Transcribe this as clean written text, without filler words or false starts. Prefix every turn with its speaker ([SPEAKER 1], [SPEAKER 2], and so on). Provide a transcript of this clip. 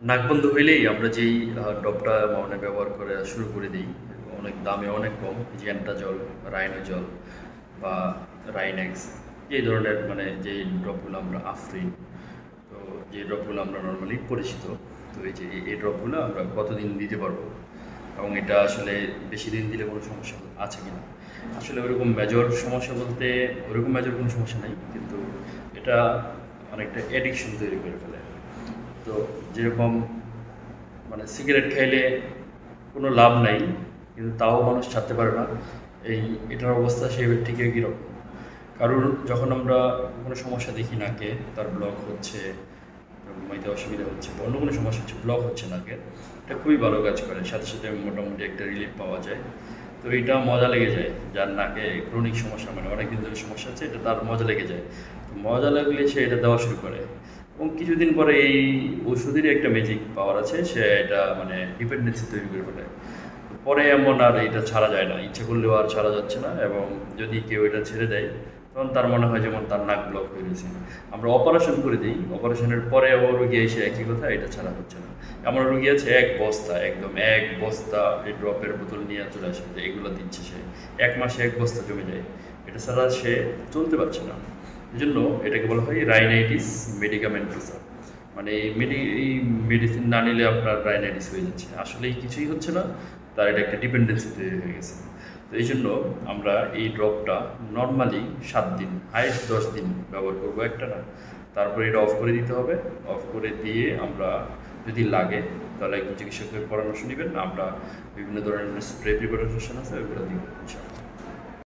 [SPEAKER 1] নাক বন্ধ হইলেই আমরা যেই ড্রপটা মানে ব্যবহার করে শুরু করে দিই, অনেক দামে অনেক কম, জ্যান্টাজল, রাইনোজল বা রাইনেক্স, এই ধরনের মানে যেই ড্রপগুলো আমরা আফরিন, তো যে ড্রপগুলো আমরা নর্মালি পরিচিত, তো এই ড্রপগুলো আমরা কতদিন দিতে পারবো এবং এটা আসলে বেশি দিন দিলে কোনো সমস্যা আছে কি না। আসলে ওরকম মেজর সমস্যা বলতে ওরকম মেজর কোনো সমস্যা নেই, কিন্তু এটা অনেকটা অ্যাডিকশন তৈরি করে ফেলে। তো যেরকম মানে সিগারেট খাইলে কোনো লাভ নাই, কিন্তু তাও মানুষ ছাড়তে পারে না, এটার অবস্থা সে ঠিক কীরকম। কারণ যখন আমরা কোনো সমস্যা দেখি নাকে, তার ব্লক হচ্ছে, ঘুমাইতে অসুবিধা হচ্ছে বা অন্য কোনো সমস্যা হচ্ছে, ব্লক হচ্ছে নাকে, এটা খুবই ভালো কাজ করে, সাথে সাথে মোটামুটি একটা রিলিফ পাওয়া যায়। তো এটা মজা লেগে যায়, যার নাকে ক্রনিক সমস্যা মানে অনেকদিন ধরে সমস্যা আছে, এটা তার মজা লেগে যায়। তো মজা লাগলে সে এটা দেওয়া শুরু করে এবং কিছুদিন পরে এই ওষুধেরই একটা ম্যাজিক পাওয়ার আছে, সে এটা মানে ডিপেন্ডেন্সি তৈরি করে ফেলে। পরে এমন আর এটা ছাড়া যায় না, ইচ্ছে করলেও আর ছাড়া যাচ্ছে না, এবং যদি কেউ এটা ছেড়ে দেয় তখন তার মনে হয় যেমন তার নাক ব্লক হয়ে গেছে। আমরা অপারেশন করে দিই, অপারেশনের পরে আবার রুগী এসে একই কথা, এটা ছাড়া হচ্ছে না। এমন রুগী আছে এক বস্তা, একদম এক বস্তা এই ড্রপের বোতল নিয়ে চলে আসে, যে এগুলো দিচ্ছে সে, এক মাসে এক বস্তা জমে যায়, এটা ছাড়া সে চলতে পারছে না। এই জন্য এটাকে বলা হয় রাইনাইটিস মেডিকামেন্টোসা, মানে এই মেডিসিন না নিলে আপনার রাইনাইটিস হয়ে যাচ্ছে, আসলেই কিছুই হচ্ছে না, তার এটা একটা ডিপেন্ডেন্সি তৈরি হয়ে গেছে। তো এই জন্য আমরা এই ড্রপটা নর্মালি 7 দিন, হাইস্ট 10 দিন ব্যবহার করবো, একটা না। তারপরে এটা অফ করে দিতে হবে। অফ করে দিয়ে আমরা যদি লাগে তাহলে একজন চিকিৎসকের পরামর্শ নেবেন, আমরা বিভিন্ন ধরনের স্প্রে প্রিপারেশন আছে, ওইগুলো দিব ইনশাআল্লাহ।